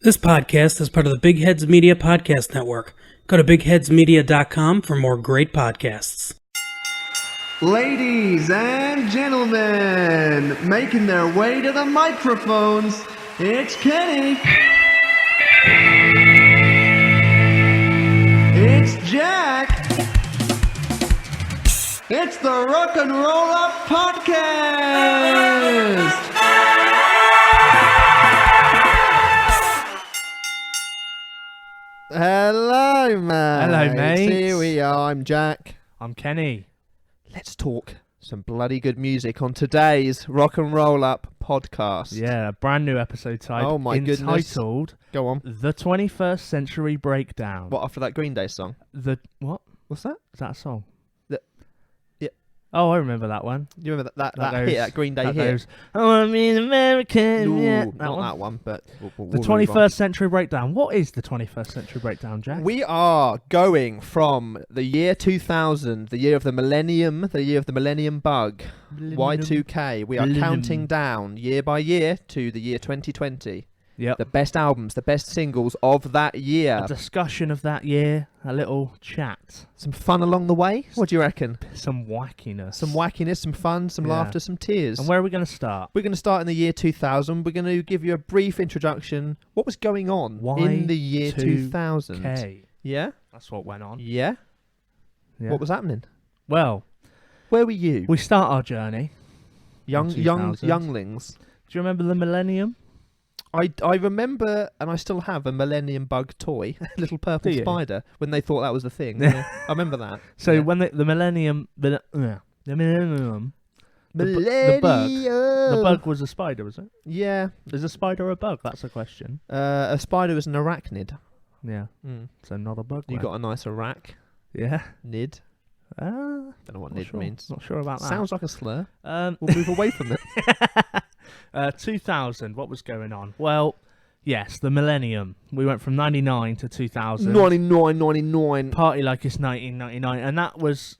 This podcast is part of the Big Heads Media Podcast Network. Go to bigheadsmedia.com for more great podcasts. Ladies and gentlemen, making their way to the microphones, it's Kenny. It's Jack. It's the Rock and Roll Up Podcast. Hello, mate. Hello, mate. Here we are. I'm Jack. I'm Kenny. Let's talk some bloody good music on today's Rock and Roll Up Podcast. Yeah, a brand new episode type. Oh my goodness. Entitled Go on. The 21st Century Breakdown. What, after that Green Day song? What? What's that? Is that a song? Yeah. Oh, I remember that one. You remember that goes, hit, that Green Day that hit? Goes, I want to be an American. Ooh, Yeah, not that one, but we'll the move on. 21st Century Breakdown. What is the 21st Century Breakdown, Jack? We are going from the year 2000, the year of the millennium, bug, Y2K. We are counting down year by year to the year 2020. Yep. The best albums, the best singles of that year. A discussion of that year, a little chat. Some fun along the way. What do you reckon? Some wackiness. Some wackiness, some fun, some laughter, some tears. And where are we going to start? We're going to start in the year 2000. We're going to give you a brief introduction. What was going on in the year 2000? Y2K. Yeah? That's what went on. Yeah? Yeah. What was happening? Well, Where were you? we start our journey. Younglings. Do you remember the millennium? I remember, and I still have a millennium bug toy, a little purple Do you? spider, when they thought that was the thing. Yeah. I remember that. So Yeah. when the millennium, the millennium, Millennium. the bug was a spider, was it? Yeah. Is a spider a bug? That's a question. A spider was an arachnid. Yeah. Mm. So not a bug. You then. got a nice arac. Yeah. Nid. Don't know what Not nid sure. means. Not sure about that. Sounds like a slur. Um, We'll move away from it. 2000. What was going on? Well, yes, the millennium. We went from 99 to 2000. 99. Party like it's 1999, and that was,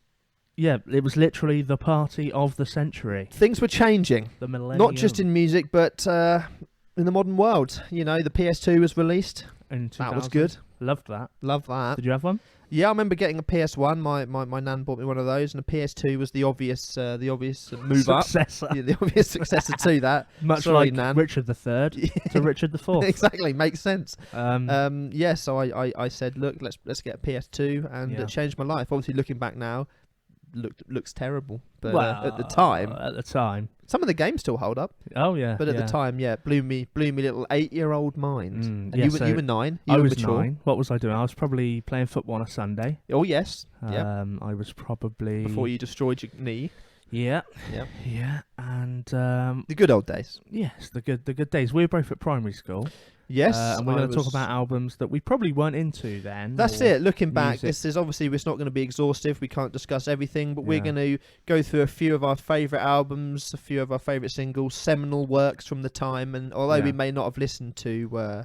yeah, it was literally the party of the century. Things were changing. The millennium. Not just in music, but in the modern world. You know, the PS2 was released. In 2000. That was good. Loved that. Love that. Did you have one? Yeah, I remember getting a PS1. My nan bought me one of those, and a PS2 was the obvious move Successor. up. Yeah, the obvious successor to that. Much Sorry, like Nan. Richard III to Richard IV. Exactly, makes sense. Um, So I said, look, let's get a PS2, and Yeah. it changed my life. Obviously, looking back now, looks terrible, but well, at the time, some of the games still hold up. Oh yeah. But at the time, yeah, blew me little 8-year-old mind. And yeah, you so were 9. I were was mature. 9. What was I doing? I was probably playing football on a Sunday. Oh yes, yeah. I was probably Before you destroyed your knee. Yeah. Yeah. Yeah. And The good old days. yes, the good days. We were both at primary school. Yes, and we're going to talk about albums that we probably weren't into then. That's or it. Looking back, music. this is obviously it's not going to be exhaustive. We can't discuss everything, but we're Yeah. going to go through a few of our favourite albums, a few of our favourite singles, seminal works from the time. And although we Yeah. may not have listened to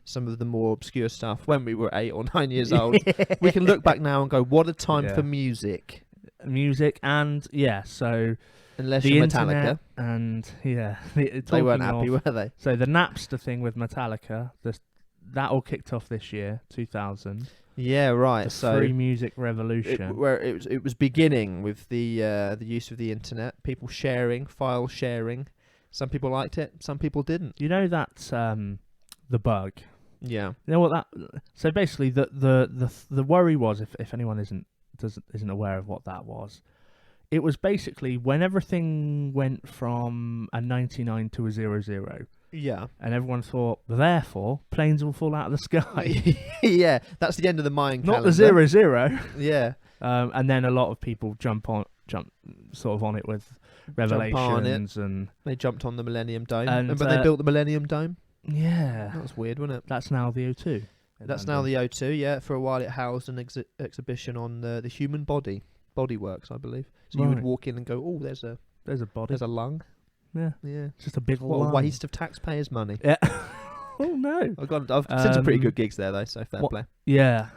some of the more obscure stuff when we were 8 or 9 years old, we can look back now and go, "What a time Yeah. for music!" Music and so Unless the you're internet Metallica, and they weren't happy, were they? So the Napster thing with Metallica, that all kicked off this year, 2000. Yeah, right. The So free music revolution. where it was beginning with the use of the internet, people sharing, file sharing. Some people liked it, some people didn't. You know that the bug. Yeah. You know what that? So basically, the worry was, if anyone isn't aware of what that was, it was basically when everything went from a 99 to a 00, Yeah. and everyone thought, therefore, planes will fall out of the sky. Yeah, that's the end of the Mayan Not calendar. the 00. Yeah. And then a lot of people jump sort of on it with Revelations and They jumped on the Millennium Dome. And, Remember they built the Millennium Dome? yeah, That was weird, wasn't it? that's now the O2. in That's now London. the O2, yeah. For a while it housed an exhibition on the human body. Bodyworks, I believe. So you would Right. walk in and go, oh, there's a body. lung. Yeah, Yeah. it's just a big What lung. a waste of taxpayers' money. Yeah. Oh no. I've seen some pretty good Um, gigs there though, so fair what- play. Yeah.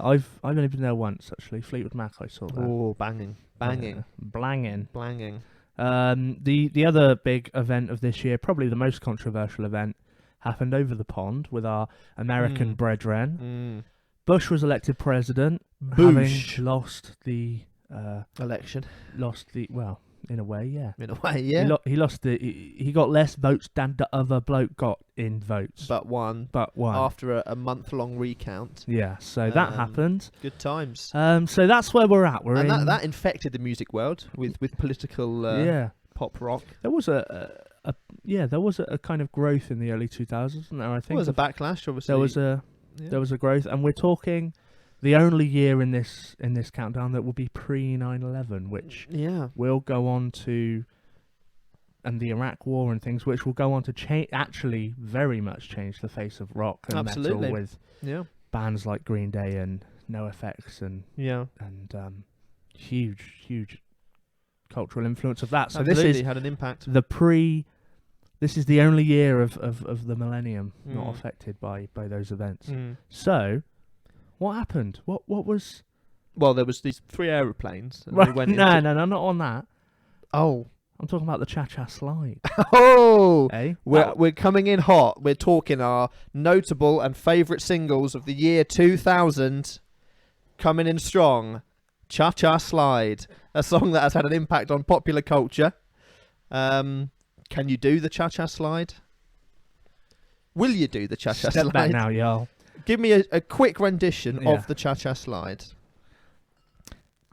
I've only been there once actually. Fleetwood Mac, I saw that. Oh, banging. Yeah. Blanging. Blanging. The other big event of this year, probably the most controversial event, happened over the pond with our American brethren. Mm. Bush was elected president, Bush. having lost the Election. well, in a way, yeah. In a way, yeah. He lost he got less votes than the other bloke got in votes. But one. After a month-long recount. Yeah, so that happened. Good times. So that's where we're at. That infected the music world with political pop rock. There was there was a kind of growth in the early 2000s, wasn't there? I think There was a backlash, obviously. There was a growth, and we're talking the only year in this countdown that will be pre 9/11, which will go on to, and the Iraq War and things, which will go on to actually very much change the face of rock and metal with bands like Green Day and NoFX and huge cultural influence of that. So absolutely this is had an impact. This is the only year of the millennium not affected by those events. So, what happened? What was? Well, there was these 3 aeroplanes. And Right, they went no, not on that. Oh, I'm talking about the Cha-Cha Slide. oh! Eh? We're coming in hot. We're talking our notable and favourite singles of the year 2000. Coming in strong, Cha-Cha Slide, a song that has had an impact on popular culture. Can you do the Cha-Cha Slide? Will you do the Cha-Cha Slide? Step back now, y'all. Give me a quick rendition of the Cha-Cha Slide.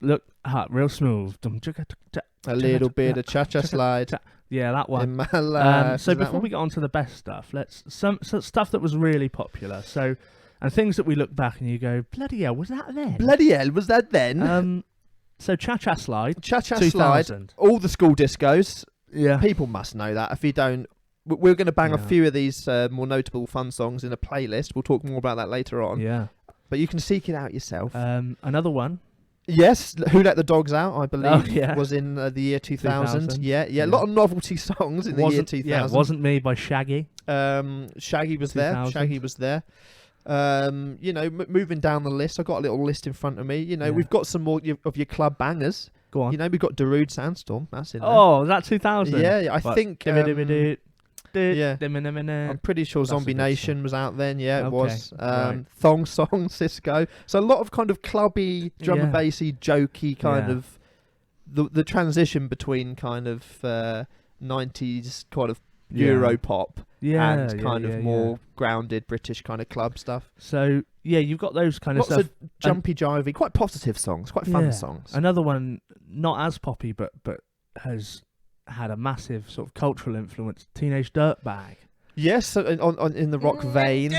Look, real smooth. A little bit of Cha-Cha Slide. Yeah, that one. In my life. So before we get on to the best stuff, some stuff that was really popular. So, and things that we look back and you go, bloody hell, was that then? Bloody hell, was that then? So Cha-Cha Slide. Cha-Cha Slide. All the school discos. Yeah. People must know that. If you don't, we're going to bang a few of these more notable fun songs in a playlist. We'll talk more about that later on. Yeah. But you can seek it out yourself. Another one. Yes, Who Let the Dogs Out, I believe, yeah. was in the year 2000. Yeah. A lot of novelty songs in the year 2000. Yeah, Wasn't Me by Shaggy. Shaggy was there. 2000. Moving down the list, I've got a little list in front of me. We've got some more of your club bangers. Go on. We've got Darude Sandstorm. That's in there. Oh, is that 2000? Yeah, I think. Yeah. I'm pretty sure Zombie Nation was out then. Yeah, it was. Right. Thong Song, Cisco. So a lot of kind of clubby, drum and bassy, jokey kind of the transition between kind of 90s kind of Euro pop and kind of more grounded British kind of club stuff. So you've got those kind of Lots stuff. of jumpy, jivey, quite positive songs, quite fun songs. Another one, not as poppy, but has had a massive sort of cultural influence. Teenage Dirtbag. Yes, so in the rock vein.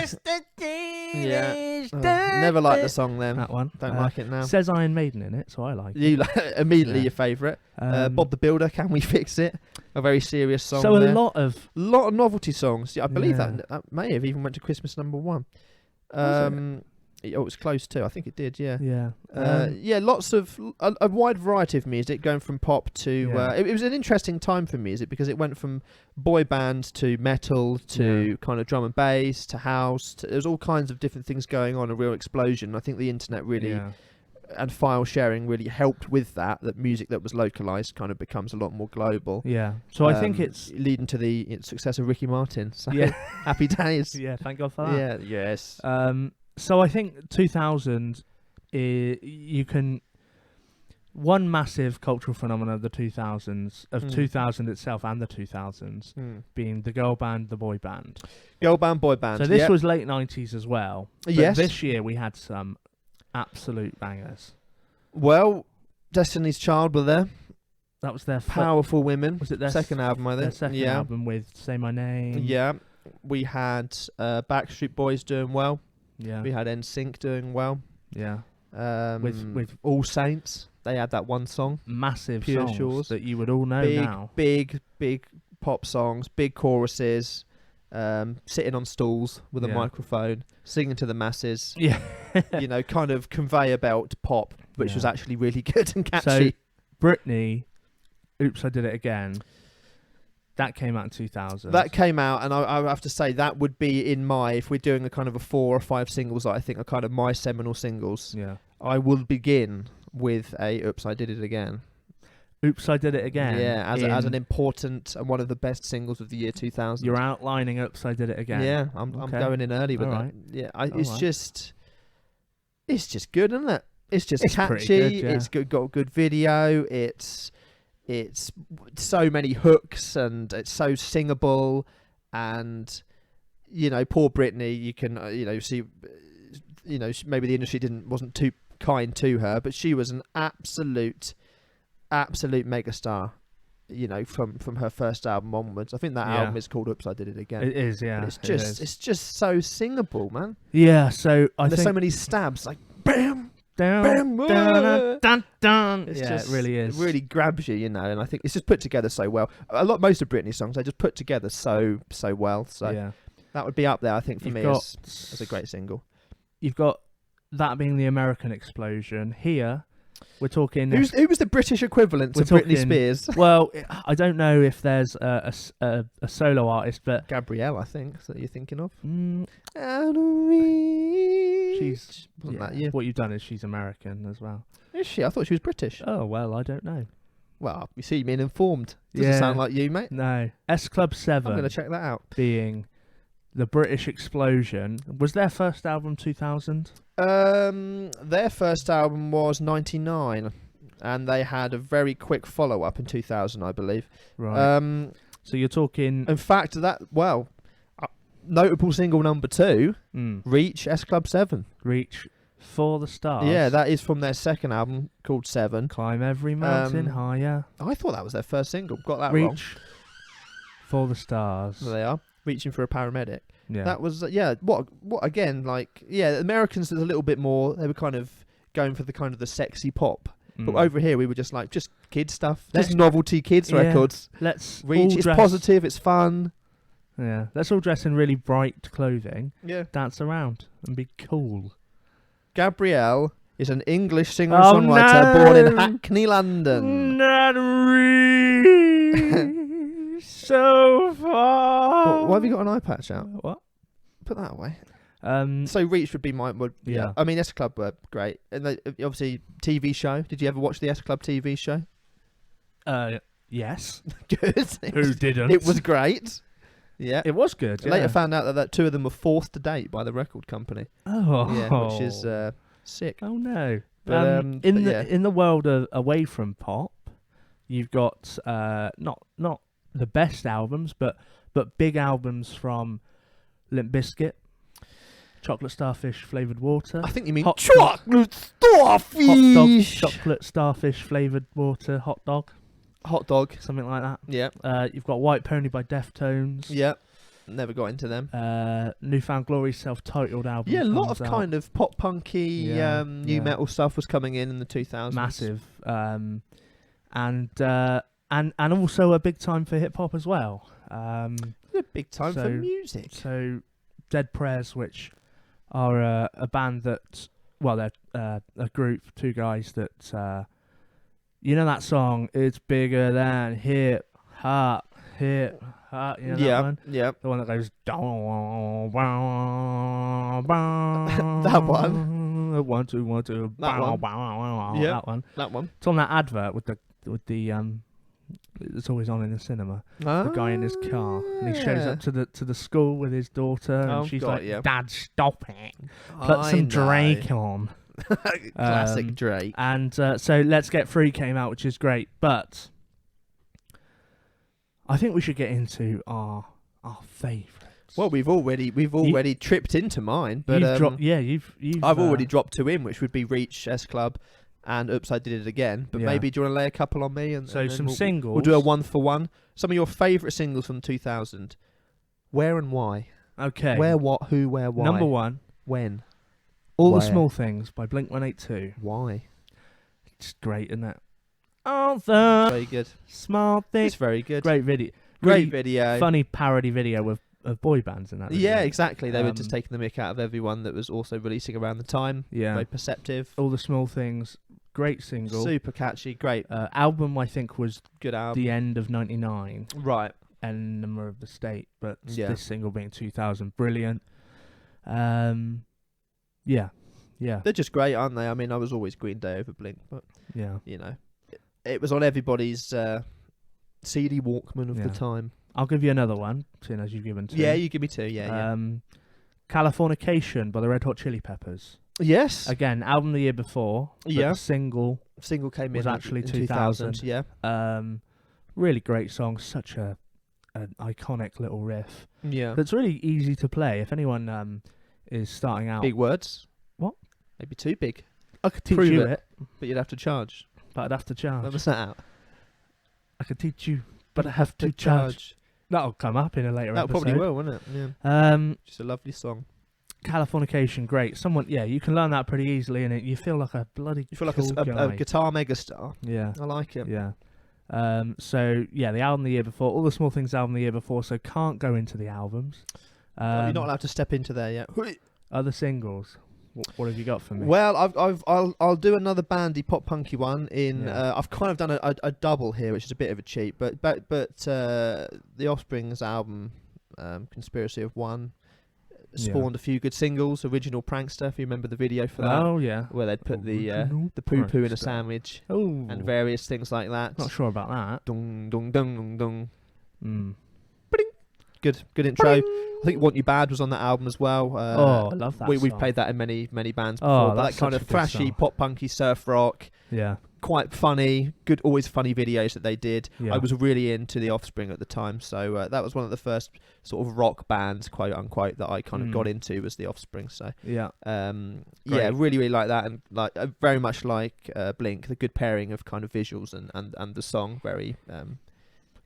Never liked the song then. That one. Don't like it now. Says Iron Maiden in it, so I like it. You immediately your favourite. Bob the Builder, Can We Fix It? A very serious song. So there. a lot of novelty songs. Yeah, I believe that may have even went to Christmas #1. It was close too. I think it did. Yeah. Lots of a wide variety of music, going from pop to. It was an interesting time for music because it went from boy band to metal to kind of drum and bass to house. There's all kinds of different things going on. A real explosion. I think the internet really and file sharing really helped with that. That music that was localized kind of becomes a lot more global. Yeah. So I think it's leading to the success of Ricky Martin. So happy days. Yeah. Thank God for that. Yeah. Yes. So I think 2000, one massive cultural phenomenon of the 2000s, of 2000 itself and the 2000s, being the girl band, the boy band. Girl band, boy band. So this was late 90s as well. But yes. This year we had some absolute bangers. Well, Destiny's Child were there. That was their Powerful Women. Was it their second album, I think? Their second album with Say My Name. Yeah. We had Backstreet Boys doing well. Yeah. We had NSYNC doing well. Yeah. With All Saints, they had that one song. Massive Pure songs Shores. that you would all know now. Big pop songs, big choruses, sitting on stools with a microphone, singing to the masses. Yeah. Kind of conveyor belt pop, which was actually really good and catchy. So, Britney, Oops, I Did It Again. That came out in 2000. That came out, and I have to say that would be in my, if we're doing a kind of a 4 or 5 singles that I think are kind of my seminal singles. Yeah. I will begin with a Oops, I Did It Again. Oops, I Did It Again. Yeah, as an important and one of the best singles of the year 2000. You're outlining Oops, I Did It Again. Yeah, I'm going in early with All that. right. Yeah, it's just good, isn't it? It's just catchy. Good, yeah. It's got a good video. It's so many hooks and it's so singable. And poor Britney, you can see, maybe the industry wasn't too kind to her, but she was an absolute megastar. From her first album onwards. I think that album is called Oops, I Did It Again. It is, yeah. But it's just so singable, man. Yeah, so There's so many stabs, like bam, down, bam, dun, dun, dun. It's Yeah, it really is. It really grabs you, and I think it's just put together so well. Most of Britney's songs, they just put together so well. So yeah. that would be up there, I think, for You've me got- as a great single. You've got that being the American explosion. Here, we're talking... Who was the British equivalent to We're Britney talking- Spears? Well, I don't know if there's a solo artist, but... Gabrielle, I think, is that you're thinking of? She's... Wasn't yeah, that you? what you've done is she's American as well. Is she? I thought she was British. Oh, well, I don't know. Well, you see, being informed. Doesn't sound like you, mate. No. S Club 7 I'm going to check that out. being the British explosion. Was their first album 2000? Their first album was 99, and they had a very quick follow-up in 2000, I believe. Right. So you're talking... In fact, notable single number 2, Mm. Reach, S Club 7. Reach for the Stars. Yeah, that is from their second album called 7. Climb every mountain higher. I thought that was their first single. Got that wrong. Reach for the Stars. There they are, reaching for a paramedic. Yeah. That was what again, like, the Americans did a little bit more. They were kind of going for the sexy pop. But over here we were just kid stuff, just novelty kids records. Let's Reach, all it's dress, positive, it's fun. Yeah. Let's all dress in really bright clothing. Yeah. Dance around and be cool. Gabrielle is an English singer-songwriter born in Hackney, London. Not reach so far. Why have you got an eye patch out? What? Put that away. Um, So Reach would be my Yeah. I mean, S Club were great, and obviously TV show. Did you ever watch the S Club TV show? yes. Good. Who didn't? It was great. Yeah. It was good. Later Yeah. found out that two of them were forced to date by the record company. Oh. Yeah, which is sick. Oh no. But, in the world of away from pop, you've got not the best albums, but big albums from Limp Bizkit, Chocolate Starfish Flavoured Water. I think you mean Hot chocolate starfish. Hot dog, chocolate starfish flavoured water, hot dog, something like that. Yeah. You've got White Pony by Deftones. Yeah. Never got into them. Newfound Glory self-titled album. Yeah, a lot of comes out. kind of pop punky, new metal stuff was coming in the 2000s. Massive. And also a big time for hip hop as well. A big time for music. So Dead Prayers, which are a band that, well, they're a group, two guys that, you know that song, It's Bigger Than Hip Hop, you know that one? Yeah. The one that goes, that one. 1 2 1 2, That one. that one. That one. It's on that advert with the it's always on in the cinema. The guy in his car, and he shows up to the school with his daughter, and she's like, "Dad, stop it! Put some Drake on." Classic Drake. And so Let's Get Free came out, which is great, but I think we should get into our favourites. Well, we've already tripped into mine, but you've I've already dropped two in, which would be Reach, S Club, and Oops, I Did It Again. But maybe do you want to lay a couple on me? And some singles. We'll do a 1 for 1. Some of your favourite singles from 2000. Where and why? Okay. Where, what, who, where, why? Number 1. When? All Where? the Small Things by Blink-182. Why? It's great, isn't it? All the Very good. small things. It's very good. Great video. Great Really video. Funny parody video of boy bands in that. Yeah, video. exactly. They were just taking the mick out of everyone that was also releasing around the time. Yeah. Very perceptive. All the Small Things. Great single. Super catchy. Great. Album, I think, was Good album. the end of 99. Right. Enema of the State, but Yeah. this single being 2000, brilliant. Yeah. They're just great, aren't they? I mean, I was always Green Day over Blink, but Yeah. you know, it was on everybody's CD Walkman of Yeah. the time. I'll give you another one, seeing as you've given two. Yeah, you give me two. Yeah, Californication by the Red Hot Chili Peppers. Yes. Again, album the year before. But Yeah. the single Single came was in actually in 2000. Yeah. Really great song. Such an iconic little riff. Yeah. That's really easy to play. If anyone is starting out, Big words. What? Maybe too big, I could teach prove you it. it, but you'd have to charge. but I'd have to charge. What's that out? I could teach you, but I have to charge. That'll come up in a later That episode. probably will, won't it? Yeah. Just a lovely song. Californication, great. You can learn that pretty easily, and you feel like a bloody. You feel like cool a guy. guitar megastar. Yeah. I like it. Yeah. The album the year before, All the Small Things album the year before, so can't go into the albums. You're not allowed to step into there yet. Other singles. What have you got for me? Well, I'll do another bandy pop punky one. Yeah. I've kind of done a double here, which is a bit of a cheat. But the Offspring's album, Conspiracy of One, spawned a few good singles. Original Prankster, if you remember the video for that. Oh yeah. Where they'd put the Original poo poo in a Prankster. sandwich Oh. and various things like that. Not sure about that. Dung dung dung dung dung. Mm. Good intro. I think Want You Bad was on that album as well. I love that. We've song. played that in many bands Oh, before. But that's that kind such of a good thrashy song. pop punky surf rock, Yeah. quite funny, good, always funny videos that they did. Yeah. I was really into the Offspring at the time, so that was one of the first sort of rock bands, quote unquote, that I kind of got into was the Offspring. So Yeah. yeah, really like that, and like very much like Blink, the good pairing of kind of visuals and the song, very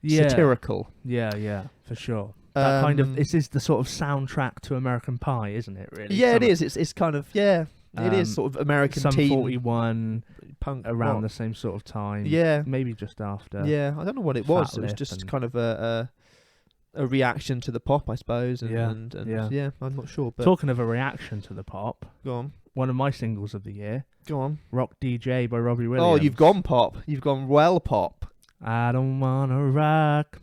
satirical. Yeah, for sure. That kind of this is the sort of soundtrack to American Pie, isn't it? Really? Yeah, it is. It's kind of it is sort of American Sum teen 41 punk around rock. the same sort of time. Yeah, maybe just after. yeah. I don't know what it Fat was. It was Lip just and- kind of a reaction to the pop, I suppose. And, Yeah, and yeah. I'm not sure. But Talking of a reaction to the pop, go on, one of my singles of the year, go on. Rock DJ by Robbie Williams. Oh, you've gone pop. You've gone well pop. I don't wanna rock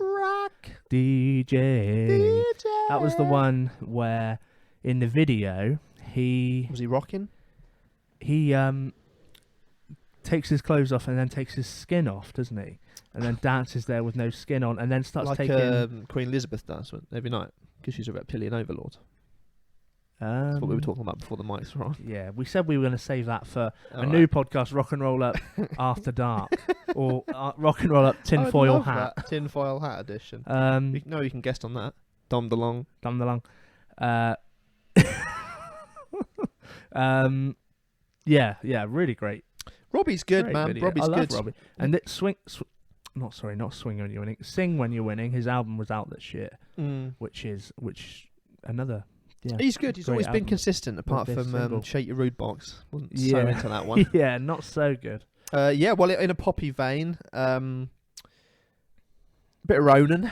DJ. That was the one where in the video Was he rocking? he takes his clothes off and then takes his skin off, doesn't he? And then dances there with no skin on, and then starts Like taking Queen Elizabeth does every night because she's a reptilian overlord. That's what we were talking about before the mics were on. Yeah, we said we were going to save that for All a right. new podcast, Rock and Roll Up After Dark, or Rock and Roll Up I'd Tinfoil love Hat. that, tinfoil hat edition. Um, You can guest on that. Dom DeLong. Dum the long. Yeah, really great. Robbie's good, Great man. video. Robbie's I love good. Robbie. And it swing when you're winning. Sing When You're Winning. His album was out this year, which another. Yeah, He's good. He's great always been album. consistent, apart this from single. Shake Your Rude Box. Wasn't so Yeah. into that one. Yeah, not so good. Yeah, well, in a poppy vein, bit of Ronan.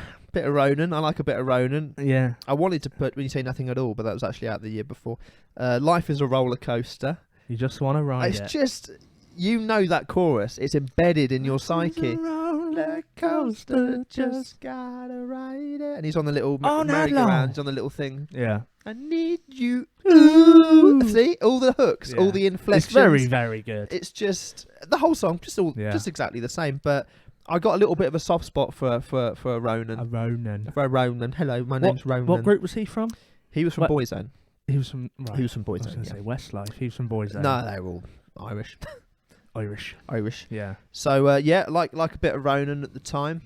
I like a bit of Ronan. Yeah, I wanted to put When You Say Nothing at All, but that was actually out the year before. Life is a roller coaster. you just want to ride It's it. just, you know that chorus. It's embedded in your psyche. Roller coaster, just gotta ride it. And he's on the little All night merry-go-round. long. He's on the little thing. Yeah, I need you. Ooh. See? All the hooks, all Yeah. the inflections. it's very, very good. It's just the whole song, just exactly the same. But I got a little bit of a soft spot for Ronan. A Ronan. For Ronan. Hello, my name's Ronan. What group was he from? He was from What- Boyzone. He was from. Right. He was from I was Boyzone. going to Yeah. say Westlife. He was from Boyzone. No, they were all Irish. Irish. Irish. Yeah. So yeah, like a bit of Ronan at the time.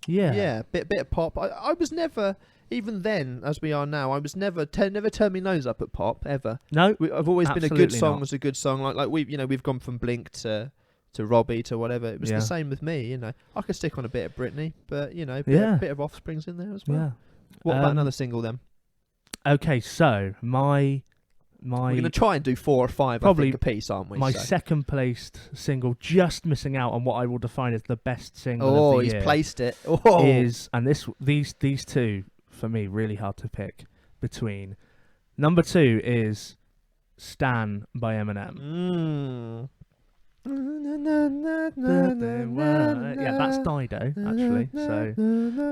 Yeah. Bit of pop. I was never, even then as we are now, I was never turned my nose up at pop ever. No. I've always been a good Absolutely song not. was a good song. Like we've gone from Blink to Robbie to whatever. It was Yeah. the same with me. I could stick on a bit of Britney, but bit of Offspring's in there as well. Yeah. What about another single then? Okay, so my We're going to try and do 4 or 5 Probably I think a piece, aren't we? my So- second placed single, just missing out on what I will define as the best single Oh, of the he's year, placed it. Oh, is, and these two for me really hard to pick between. Number 2 is "Stan" by Eminem. Yeah, that's Dido actually. So,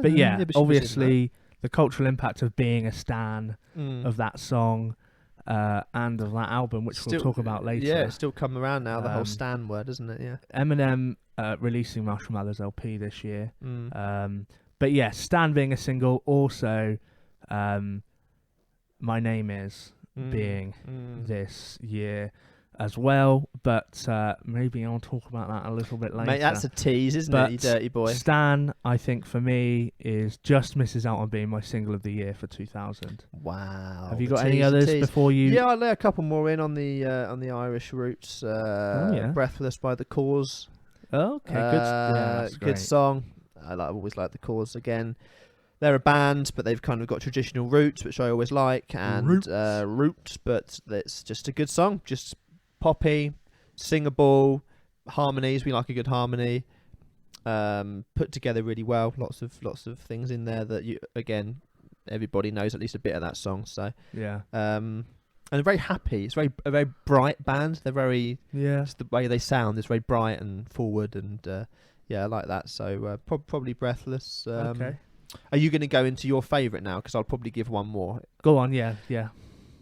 but yeah, but she was in obviously the cultural impact of being a stan Mm. of that song. and of that album, which we'll talk about later. Yeah, it's still come around now, the whole Stan word, isn't it? Yeah. Eminem releasing Marshall Mathers LP this year. But yeah, Stan being a single, also My Name Is being this year as well, but maybe I'll talk about that a little bit later. Mate, that's a tease, isn't it, you dirty boy? Stan, I think for me, is just misses out on being my single of the year for 2000. Wow. Have you got any others before you? Yeah, I'll lay a couple more in on the Irish roots. Breathless by The Cause. Oh, okay, good. Good song. I always like The Cause. Again, they're a band, but they've kind of got traditional roots, which I always like, and roots. But it's just a good song, just poppy, singable, harmonies. We like a good harmony. Put together really well. Lots of things in there that everybody knows at least a bit of that song. So yeah. And they're very happy. It's a very bright band. They're very just the way they sound is very bright and forward, and I like that. So probably Breathless. Okay. Are you going to go into your favourite now? Because I'll probably give one more. Go on, yeah.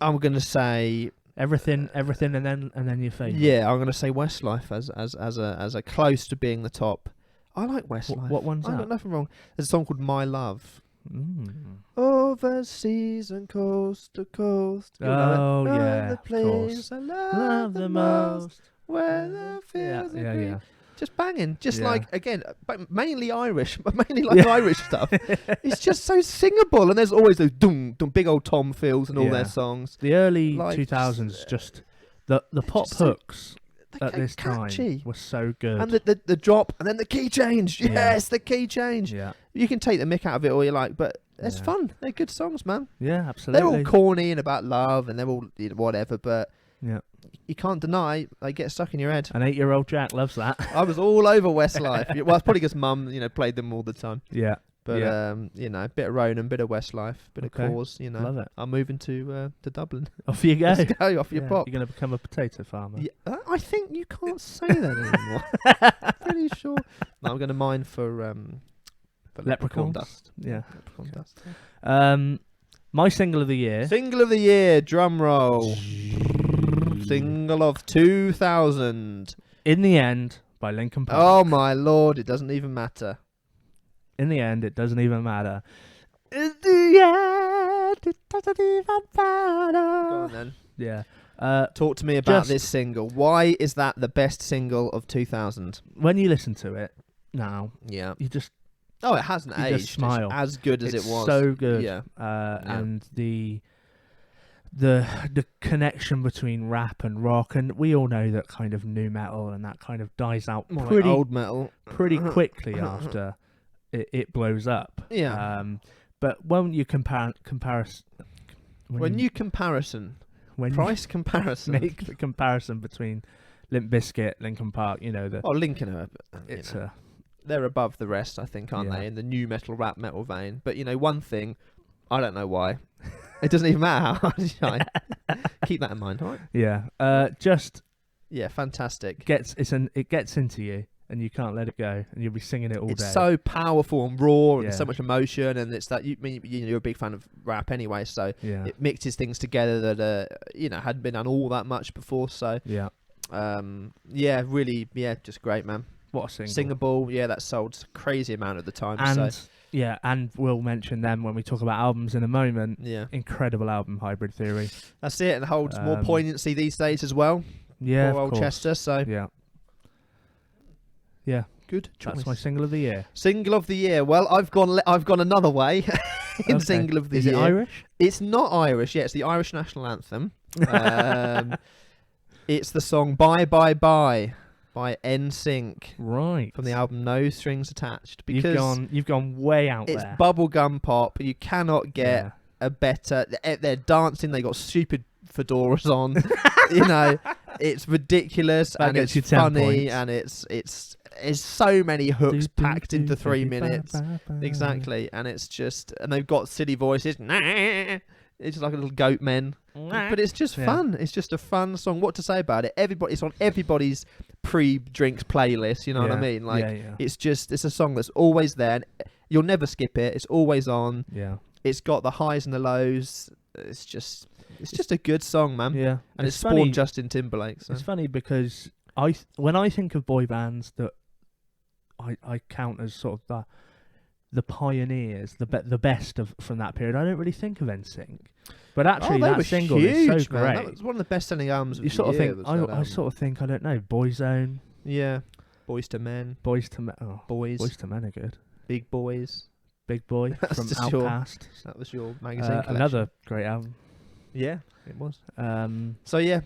I'm going to say everything, and then your favourite. Yeah, I'm going to say Westlife as a close to being the top. I like Westlife. What one's that? I've got nothing wrong. There's a song called My Love. Overseas and coast to coast. Oh yeah, the place I love the most. Where the fields are green. Just banging, like again, but mainly Irish, mainly like Irish stuff. It's just so singable, and there's always those dum big old Tom Fields and all their songs. The early 2000s, just the pop hooks at this catchy. time were so good, and the drop, and then the key change. Yes, the key change. Yeah, you can take the mick out of it all you like, but it's fun. They're good songs, man. Yeah, absolutely. They're all corny and about love, and they're all whatever, but yeah. You can't deny they get stuck in your head. An 8-year-old Jack loves that. I was all over Westlife. Well, it's probably because Mum, played them all the time. Yeah. But a bit of Ronan, bit of Westlife, bit of Cause. Love it. I'm moving to Dublin. Off you go. Let's go. Off your pop. You're going to become a potato farmer. Yeah, I think you can't say that anymore. Pretty sure. No, I'm going to mine for leprechaun dust. Yeah. Leprechaun dust. My single of the year. Single of the year. Drum roll. Single of 2000. In the End by Linkin Park. Oh my lord, it doesn't even matter. In the end, it doesn't even matter. In the end, it doesn't even matter. Go on then. Yeah. Talk to me about this single. Why is that the best single of 2000? When you listen to it now, you just... Oh, it hasn't aged. Just smile. It's as good as it was. So good. Yeah. And the connection between rap and rock, and we all know that kind of new metal and that kind of dies out pretty old metal pretty quickly after it blows up. Yeah. But when you make the comparison between Limp Bizkit, Linkin Park, Linkin are they're above the rest, I think, aren't they, in the new metal rap metal vein? But one thing, I don't know why. It doesn't even matter how hard you shine. Keep that in mind, all right? Yeah. Fantastic. It gets into you, and you can't let it go, and you'll be singing it all day. It's so powerful and raw, and so much emotion, and it's that you're a big fan of rap anyway, so it mixes things together that hadn't been done all that much before. So really, just great, man. What a single. Singable, that sold a crazy amount at the time. And and we'll mention them when we talk about albums in a moment. Yeah. Incredible album, Hybrid Theory. That's it, and holds more poignancy these days as well. Yeah, poor old Chester, so... Yeah. Good choice. That's my single of the year. Single of the year. Well, I've gone another way in single of the year. Is it Irish? It's not Irish. Yeah, it's the Irish national anthem. It's the song Bye Bye Bye by NSYNC. Right. From the album No Strings Attached. Because you've gone way out there. It's bubblegum pop. You cannot get a better... They're dancing. They got stupid fedoras on. It's ridiculous, and it's funny, and it's so many hooks packed into 3 minutes. Exactly, and they've got silly voices. It's like a little goat men, but it's just fun. It's just a fun song. What to say about it? It's on everybody's pre-drinks playlist. You know what I mean? It's a song that's always there. And you'll never skip it. It's always on. Yeah. It's got the highs and the lows. it's just a good song, man. Yeah, And it's spawned Justin Timberlake. So. It's funny because when I think of boy bands that I count as sort of the pioneers, the best from that period, I don't really think of NSYNC. But actually, that single is so great. That was one of the best-selling albums of you the sort of year. think I sort of think, I don't know, Boyzone. Yeah, Boys to Men. Boys to Men are good. Big Boys. Big Boy from Outkast. That was your magazine collection. Another great album. Yeah, it was. So yeah,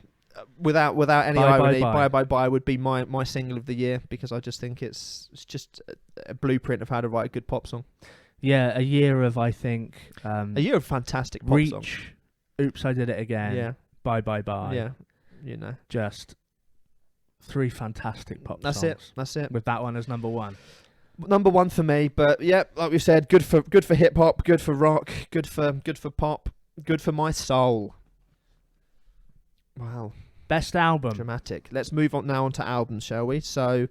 without any irony, Bye would be my single of the year because I just think it's just a blueprint of how to write a good pop song. Yeah, a year of, I think, a year of fantastic pop Reach, songs. Oops, I Did It Again. Yeah. Bye. Yeah, you know, just 3 fantastic pop songs. That's it. With that one as number 1. Number 1 for me, but yeah, like we said, good for hip hop, good for rock, good for pop, good for my soul. Wow. Best album. Dramatic. Let's move on now onto albums, shall we? So,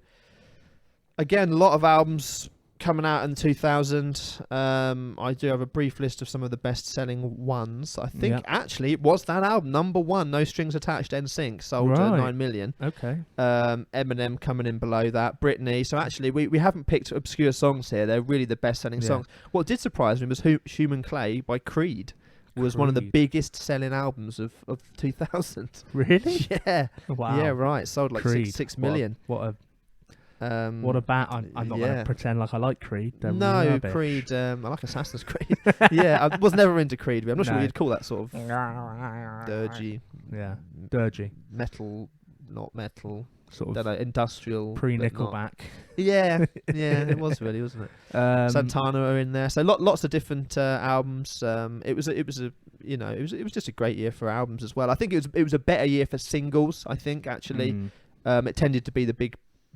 again, a lot of albums coming out in 2000. I do have a brief list of some of the best-selling ones. I think actually it was that album, number 1, No Strings Attached, NSYNC, sold 9 million. Okay. Eminem coming in below that, Britney. So actually, we haven't picked obscure songs here. They're really the best-selling songs. What did surprise me was Human Clay by Creed. Was one of the biggest selling albums of 2000. Really? Yeah. Wow. Yeah, right. Sold like 6 million. What a bat. I'm not going to pretend like I like Creed. No, Creed. I like Assassin's Creed. Yeah, I was never into Creed. I'm not sure what you'd call that sort of dirgy. Yeah, dirgy. Metal, not metal. Sort of don't know, industrial. Pre-Nickelback. Yeah, it was really, wasn't it? Santana are in there. So lots of different albums. It was just a great year for albums as well. I think it was a better year for singles. I think actually, it tended to be the big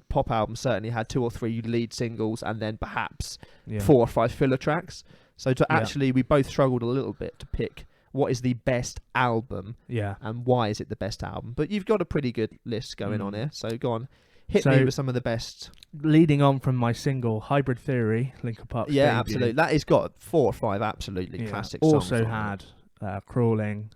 pop album certainly had 2 or 3 lead singles and then perhaps 4 or 5 filler tracks. So we both struggled a little bit to pick what is the best album and why is it the best album. But you've got a pretty good list going on here. So go on, hit me with some of the best. Leading on from my single, Hybrid Theory, Linkin Park's debut. Absolutely. That has got 4 or 5 absolutely classic songs. Also had Crawling,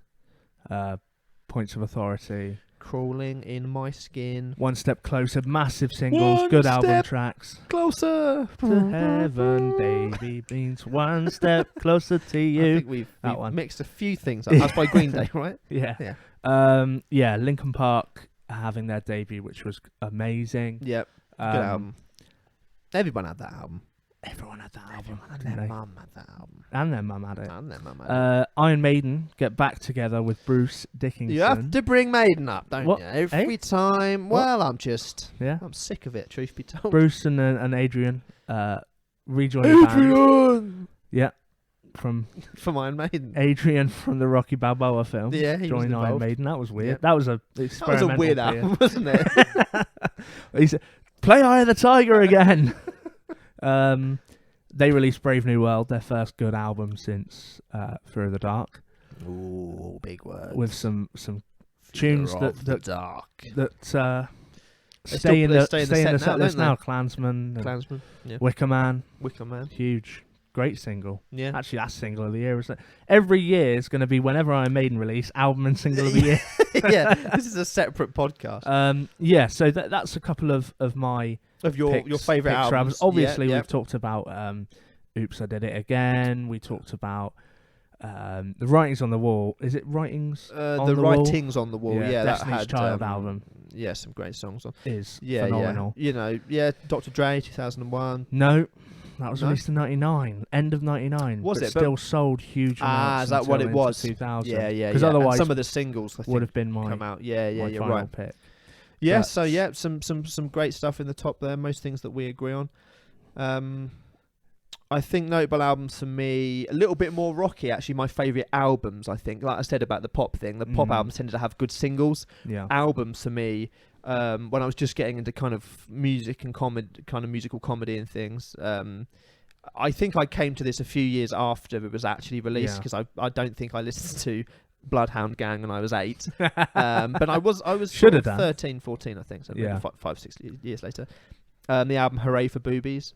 Points of Authority, Crawling in My Skin, One Step Closer, massive singles, good album tracks. Closer to heaven, baby means one step closer to you. I think we've mixed a few things up. That's by Green Day, right? Yeah. Linkin Park having their debut, which was amazing. Yep, good album. Everyone had that album. Everyone had that album. And their mum had that album. And their mum had it. Iron Maiden get back together with Bruce Dickinson. You have to bring Maiden up, don't you? Every time. Well, I'm sick of it, truth be told. Bruce and Adrian rejoin the band. Yeah. From Iron Maiden. Adrian from the Rocky Balboa film. Yeah, he joined was Iron Maiden. That was weird. Yeah. That was a weird album, wasn't it? He said, "Play Eye of the Tiger again." They released Brave New World, their first good album since Fear of the Dark. Ooh, big word. With some tunes that stay in the set list now. Klansman, Wicker Man, huge, great single. Yeah, actually, that's single of the year, isn't it? Every year is going to be whenever Iron Maiden release album and single of the year. Yeah, this is a separate podcast. So that's a couple of my. Of your favourite albums. Obviously, we've talked about Oops, I Did It Again. We talked about The Writings on the Wall. Is it Writings on the Wall? The Writings on the Wall, Destiny's Child album. Yeah, some great songs on. Is phenomenal. Yeah. Dr. Dre, 2001. No, that was released in 99. End of 99. Was it? Still sold huge amounts. Is that what it was? 2000. Yeah. Because otherwise, some of the singles I think would have been my come out. Yeah, you're final right. pick. Yeah, some great stuff in the top there. Most things that we agree on. I think notable albums for me, a little bit more rocky. Actually, my favourite albums. I think, like I said about the pop thing, the pop albums tended to have good singles. Yeah. Albums for me, when I was just getting into kind of music and musical comedy and things. I think I came to this a few years after it was actually released because I don't think I listened to Bloodhound Gang when I was 8, but I was should have done 13, 14, I think. So maybe 5, 6 years later. The album Hooray for Boobies.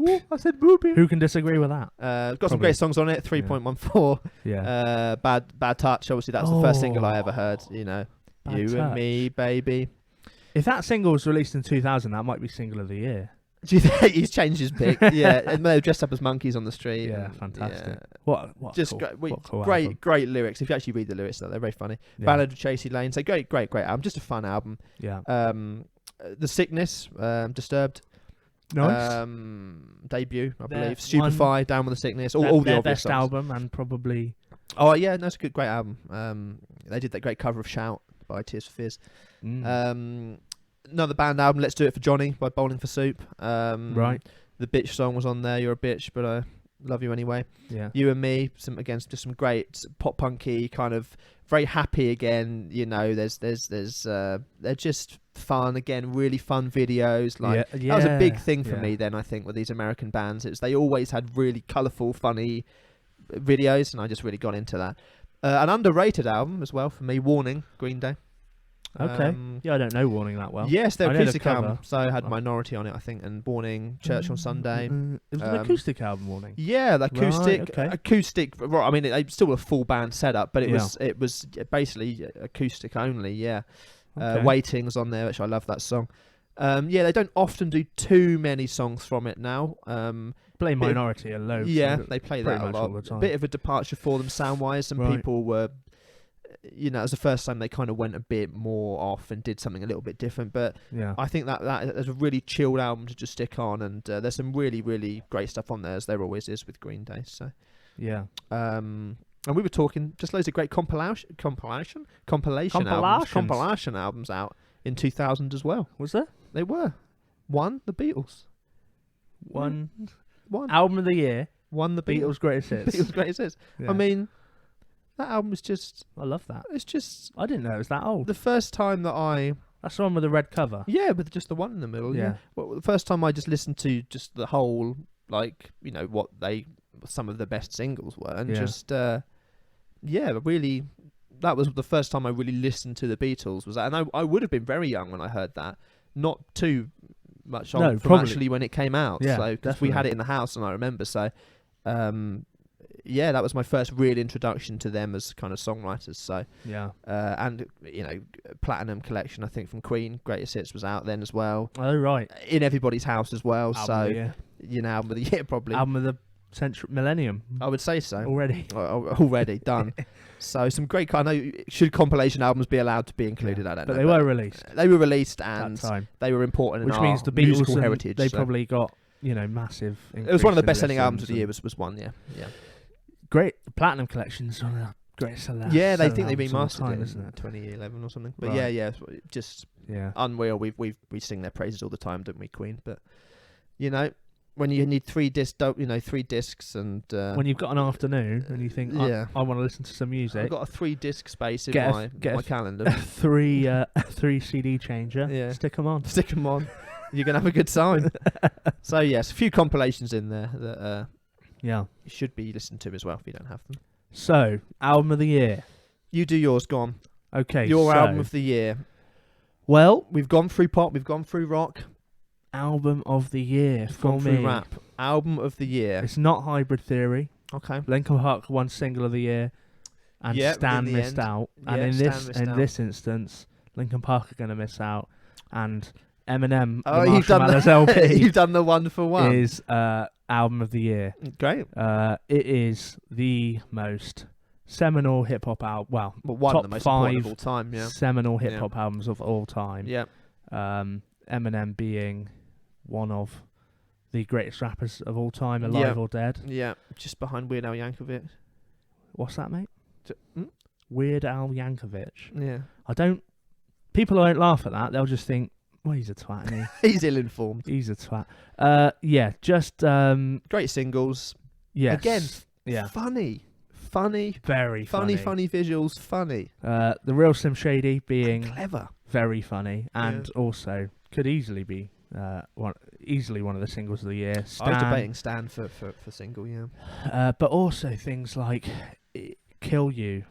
Ooh, I said booby. Who can disagree with that? Got some Probably. great songs on it. 3.14. Yeah. Bad Touch. Obviously, that was the first single I ever heard. You know, Bad You Touch. and Me, Baby. If that single was released in 2000, that might be single of the year. Do you think he's changed his pick? Yeah, and they were dressed up as monkeys on the street. Yeah, and, fantastic. yeah. What Just cool, great, what cool album. great lyrics. If you actually read the lyrics, they're very funny. Yeah. Ballad of Chasey Lane. So great album. Just a fun album. Yeah. The Sickness, Disturbed. Nice. Debut, I Their believe. Stupefy, Down with the Sickness. All the their obvious best songs. album, and probably Oh yeah, that's a great album. They did that great cover of Shout by Tears for Fears. Another band album, Let's Do It for Johnny by Bowling for Soup. right. The Bitch song was on there. You're a bitch, but I love you anyway. Yeah. You and Me, just some great pop punky kind of very happy again. You know, they're just fun again, really fun videos. Like that was a big thing for me then. I think with these American bands, they always had really colourful, funny videos, and I just really got into that. An underrated album as well for me, Warning, Green Day. Okay. I don't know Warning that well. Yes, their I know the acoustic cover. album. So I had Minority on it, I think, and Warning, Church on Sunday. It was an acoustic album, Warning. Yeah, the acoustic, okay. acoustic. Well, I mean, it's still a full band setup, but it Yeah. was basically acoustic only. Yeah, Okay. Waiting's on there, which I love that song. Yeah, they don't often do too many songs from it now. Play Minority a load. Yeah, they play pretty that a much all lot. the time. Bit of a departure for them sound wise. Some Right. people were, you know, it was the first time they kind of went a bit more off and did something a little bit different. But Yeah. I think that is a really chilled album to just stick on, and there's some really, really great stuff on there, as there always is with Green Day. So, Yeah. and we were talking just loads of great compilation albums out in 2000 as well. Was there They were the Beatles, one one album of the year? the Beatles greatest hits. Beatles greatest hits. Yeah. I mean, that album is just, I love that. it's just I didn't know it was that old. the first time that That's the one with the red cover. with just the one in the middle. Yeah. Well, the first time I just listened to just the whole, like, you know, what some of the best singles were, and just really, that was the first time I really listened to the Beatles. Was that, and I would have been very young when I heard that, not too much on from probably. actually when it came out. Yeah, so because we had it in the house, and I remember. So, that was my first real introduction to them as kind of songwriters. So, Yeah. and you know, Platinum Collection, I think from Queen, Greatest Hits was out then as well, Oh right. in everybody's house as well. Album so, of the year. you know, album of the year probably. Album of the millennium. I would say so. Already. Already done. So some great. I know. Should compilation albums be allowed to be included? I don't know. But they were released They were released, at and that time, they were important which in means our the Beatles musical and heritage. they so. probably got massive. It was one of the increase in best-selling albums of the listens year. Was one. Yeah. Great Platinum Collection's one of the greatest selling. Yeah, they think they albums of all remastered time, it isn't in it? 2011 or something. But Right. yeah, just Yeah. unreal. We sing their praises all the time, don't we, Queen? But you know, when you need 3 discs, and When you've got an afternoon and you think, yeah. I want to listen to some music, I've got a 3-disc space in Get a- my get a- my calendar. three CD changer. Yeah. Stick them on. Stick them on. You're gonna have a good time. So yes, a few compilations in there that Yeah. you should be listened to as well if you don't have them. So, album of the year. You do yours. Go on. Okay. Your so, album of the year. Well, We've gone through pop. We've gone through rock. album of the year We've for gone me. through rap. Album of the year. It's not Hybrid Theory. Okay. Linkin Park won single of the year, and Yeah, Stan in the missed end. out. Yeah, And Stan in missed out. this instance, Linkin Park are going to miss out, and Eminem, Oh, the you've done Marshmallows the LP, you've done the one for one. is album of the year. Great. It is the most seminal hip hop album. Well, But one top of the most 5 important of all time. Yeah. seminal hip hop albums of all time. Yeah. Eminem being one of the greatest rappers of all time, alive or dead. Yeah. Just behind Weird Al Yankovic. What's that, mate? Hmm? Weird Al Yankovic. Yeah. People won't laugh at that. They'll just think, well, he's a twat, isn't He's ill-informed. he? He's a twat. Yeah, just Great singles. yes. Again, Yeah. Funny, Very funny. funny visuals. Funny. The real Slim Shady being Clever. very funny, and also could easily be one of the singles of the year. Stan, I was debating Stan for single. Yeah. but also things like "Kill You"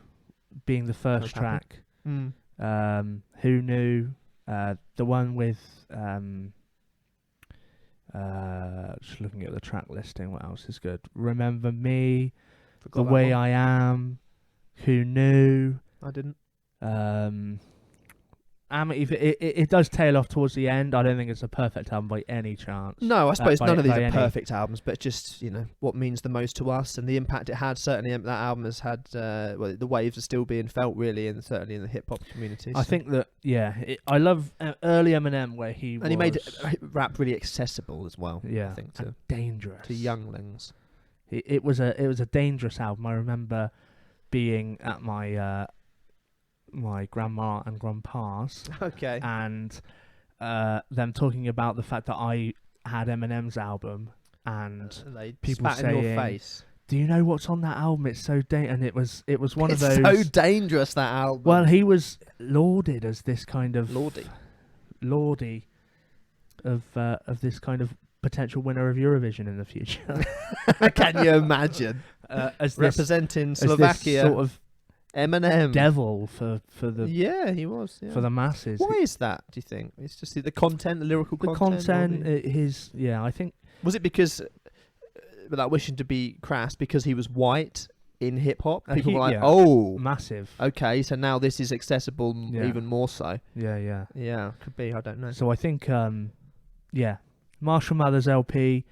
being the first That was happy. track. Mm. Who knew? The one with Just looking at the track listing, what else is good? Remember Me, Forgot The that Way one. I Am, Who Knew. I didn't. It does tail off towards the end. I don't think it's a perfect album by any chance. No, I suppose by- none of these by are any- perfect albums, but just, what means the most to us and the impact it had. Certainly that album has had, the waves are still being felt really, and certainly in the hip hop community. I so. think that, I love early Eminem where he And was... he made rap really accessible as well, yeah, I think, and dangerous. to younglings. It was a dangerous album. I remember being at my my grandma and grandpa's Okay. and them talking about the fact that I had Eminem's album, and They people spat in your saying, face. do you know what's on that album? It's so and it was one It's of those. so dangerous, that album. Well, he was lauded as this kind of Lordy. of this kind of potential winner of Eurovision in the future. Can you imagine? As this, Representing as this Slovakia, sort of Eminem. devil for the Yeah, he was. Yeah. for the masses. Why is that, do you think? It's just the content, the lyrical The content? content, I think Was it because, without wishing to be crass, because he was white in hip hop? People were like, yeah. oh, massive. okay, so now this is accessible Yeah. even more so. Yeah. Yeah, could be. I don't know. So I think, Marshall Mathers LP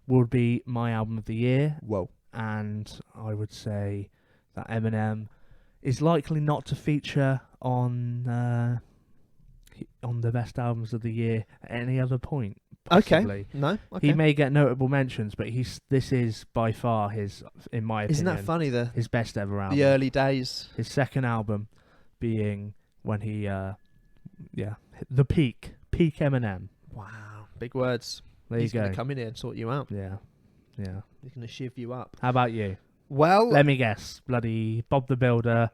would be my album of the year, Whoa. and I would say that Eminem is likely not to feature on the best albums of the year at any other point. Possibly. Okay. No. Okay. He may get notable mentions, but this is by far his, in my opinion, Isn't that funny? his best ever album. The early days. His second album being when he, the peak Eminem. Wow. Big words. There He's you going go. to come in here and sort you out. Yeah. He's going to shiv you up. How about you? Well, Let me guess. Bloody Bob the Builder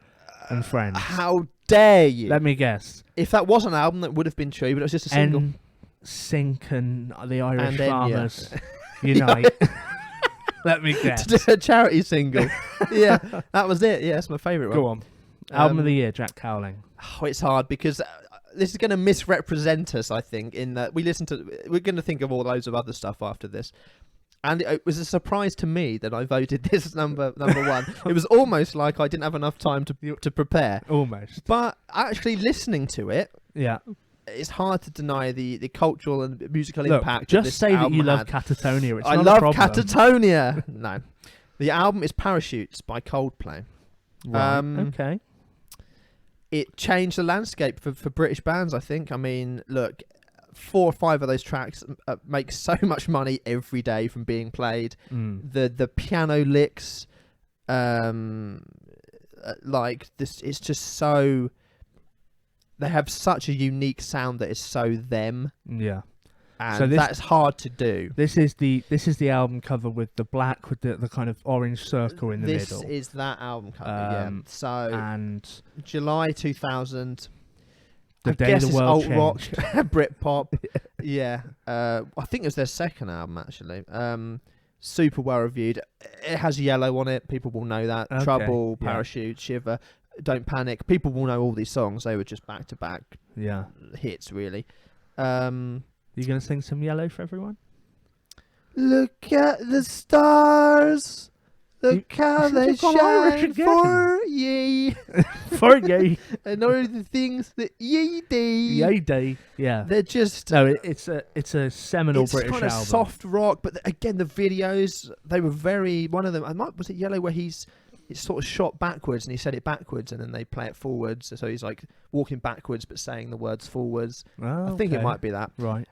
and Friends. how dare you? Let me guess. If that was an album, that would have been true, but it was just a single. NSYNC and the Irish And Enya. Farmers unite. Let me guess. To do a charity single. Yeah, that was it. Yeah, that's my favourite one. Go on. Album of the year, Jack Cowling. Oh, it's hard because this is going to misrepresent us, I think, in that we're going to think of all loads of other stuff after this. And it was a surprise to me that I voted this number one. It was almost like I didn't have enough time to prepare. Almost. But actually listening to it, Yeah. it's hard to deny the cultural and musical Look, impact. just this say that album you love had. Catatonia. It's I not love a problem. Catatonia. No, the album is Parachutes by Coldplay. Right. Okay. It changed the landscape for British bands, I think. I mean, look, 4 or 5 of those tracks make so much money every day from being played. The piano licks, like this, it's just so. They have such a unique sound that is so them, Yeah. and So that's hard to do. This is the album cover with the black with the kind of orange circle in the This middle. is that album cover, yeah. So And July 2000. the I day guess the it's world alt rock, changed. Britpop. Yeah, I think it was their second album actually. Super well reviewed. It has Yellow on it. People will know that. Okay, Trouble, yeah. Parachute, Shiver, Don't Panic. People will know all these songs. They were just back to back Yeah. hits, really. You gonna sing some Yellow for everyone? Look at the stars. Look how they you've gone Irish shine again. for ye, For you. and all the things that ye do. Yay day. Yeah. They're just. No, it's a seminal It's British kind of album. soft rock, but again, the videos, they were very. One of them, was it Yellow, where it's sort of shot backwards and he said it backwards, and then they play it forwards, so he's like walking backwards but saying the words forwards. Oh, I think it okay. might be that. Right.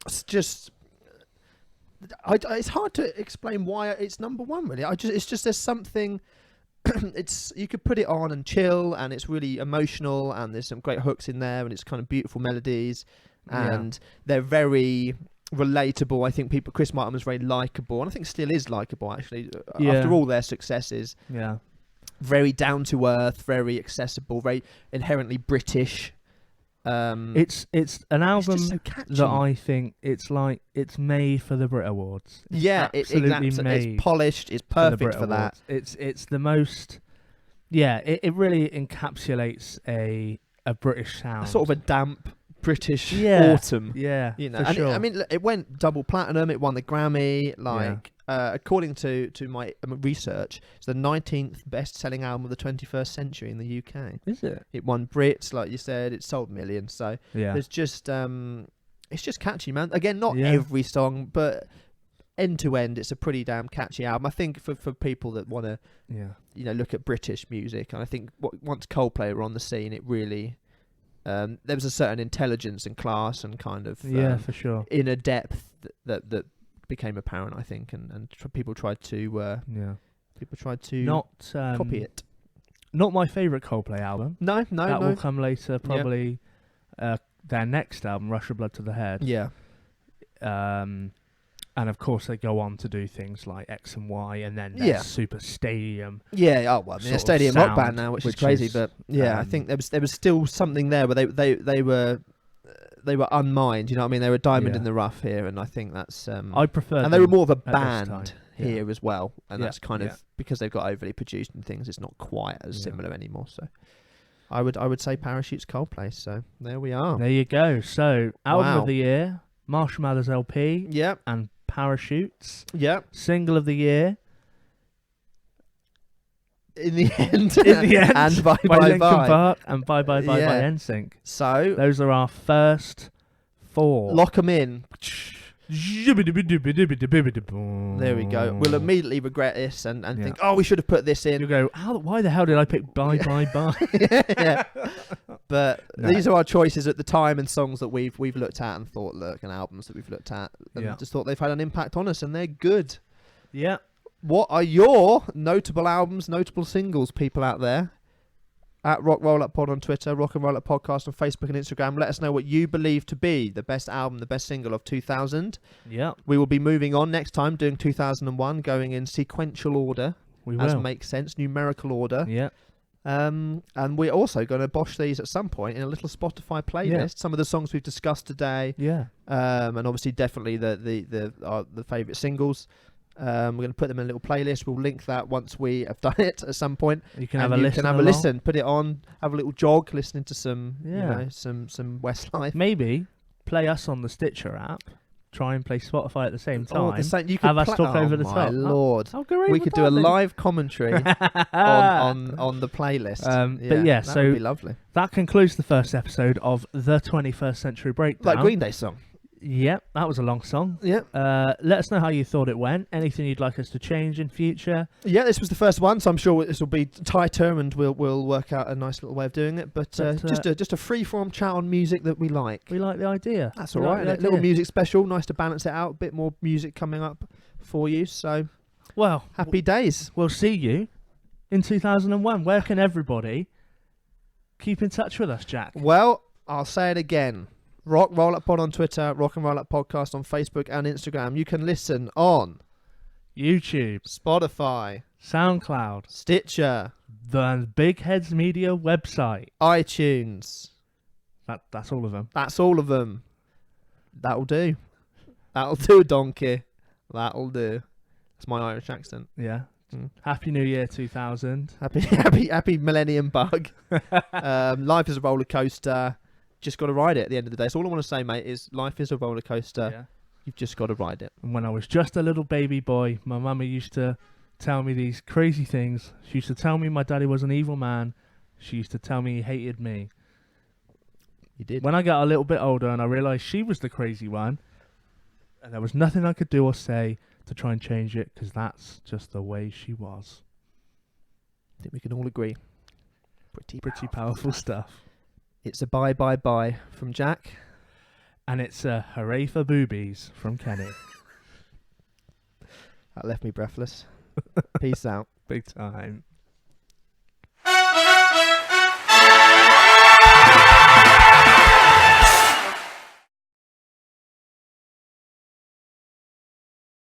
It's just. It's hard to explain why it's number one. Really, it's just there's something. You could put it on and chill, and it's really emotional, and there's some great hooks in there, and it's kind of beautiful melodies, and they're very relatable. I think Chris Martin was very likable, and I think still is likable actually. After all their successes, Yeah. very down to earth, very accessible, very inherently British. It's an album just so catchy. that I think it's made for the Brit Awards. It's Yeah, absolutely exactly. made It's polished. It's for the perfect Brit for that. Awards. It's the most. Yeah, it really encapsulates a British sound. Sort of a damp British Yeah. autumn. Yeah, You know, for and sure. I mean, look, it went double platinum. It won the Grammy. According to my research, it's the 19th best-selling album of the 21st century in the UK. Is it? It won Brits, like you said. It sold millions. So Yeah. there's just it's just catchy, man. Again, not Yeah. every song, but end to end, it's a pretty damn catchy album. I think for people that want to, Yeah. look at British music, and I think once Coldplay were on the scene, it really there was a certain intelligence and class and kind of Yeah, for sure. inner depth that became apparent, I think, and people tried to Not copy it. Not my favourite Coldplay album. No, That will come later, probably. Their next album, Rush of Blood to the Head. Yeah, And of course, they go on to do things like X and Y, and then their Super Stadium. yeah. Oh well, I mean, a sort of stadium rock sound, band now, which is which crazy. is, But yeah, I think there was still something there where they were unmined. You know what I mean? They were a diamond Yeah. in the rough here, and I think that's. I prefer. And they were more of a this band time. here as well, and Yeah, that's kind of because they've got overly produced and things. It's not quite as similar anymore. So, I would say Parachutes Coldplay. So there we are. There you go. So album Wow. of the year, Marshall Mathers LP, Yep. and Parachutes. Yep. Single of the year, In the end. In the End, and Bye by Bye Linkin Bye. Park, and Bye Bye Bye by Yeah. NSYNC. So Those are our first four. lock them in. There There we go. We'll immediately regret this and Yeah. think, oh, we should have put this in. You go, why the hell did I pick Bye Bye Bye? Yeah. But No. these are our choices at the time, and songs that we've looked at and thought, look, and albums that we've looked at and Yeah. just thought they've had an impact on us, and they're good. Yeah. What are your notable albums, notable singles, people out there? At Rock Roll Up Pod on Twitter, Rock and Roll Up Podcast on Facebook and Instagram. Let us know what you believe to be the best album, the best single of 2000. Yeah. We will be moving on next time, doing 2001, going in sequential order, We as will. makes sense, numerical order. Yeah. And we're also going to bosh these at some point in a little Spotify playlist. Yeah. Some of the songs we've discussed today, Yeah. and obviously definitely the favourite singles. We're going to put them in a little playlist. We'll link that once we have done it at some point. You can And have a you listen. can have a along. listen, put it on, have a little jog, listening to some, Yeah. some Westlife. Maybe play us on the Stitcher app. Try and play Spotify at the same time. Oh, the same, you could Have us talk over the my top. Lord. How great We would could do that a be? live commentary on the playlist. But yeah, that so would be lovely. that concludes the first episode of the 21st Century Breakdown. Like Green Day song. Yep, that was a long song. Yep. Let us know how you thought it went. Anything you'd like us to change in future. Yeah, this was the first one, so I'm sure this will be tighter, and we'll work out a nice little way of doing it. But just a free-form chat on music that we like. We like the idea. That's We all like right. the A little idea. music special, nice to balance it out. A bit more music coming up for you. So Well, happy days. we'll see you in 2001. Where can everybody keep in touch with us, Jack? Well, I'll say it again. Rock Roll Up Pod on Twitter, Rock and Roll Up Podcast on Facebook and Instagram. You can listen on YouTube, Spotify, SoundCloud, Stitcher, the Big Heads Media website. iTunes. That's all of them. That's all of them. That'll do. That'll do, donkey. That'll do. That's my Irish accent. Yeah. Mm. Happy New Year 2000. Happy millennium bug. Life is a roller coaster. Just got to ride it at the end of the day. So all I want to say, mate, is life is a roller coaster. Yeah. You've just got to ride it. And when I was just a little baby boy, my mummy used to tell me these crazy things. She used to tell me my daddy was an evil man. She used to tell me he hated me. You did. When I got a little bit older and I realised she was the crazy one, and there was nothing I could do or say to try and change it, because that's just the way she was. I think we can all agree. Pretty powerful stuff. It's a bye bye bye from Jack. And it's a hooray for boobies from Kenny. That left me breathless. Peace out. Big time.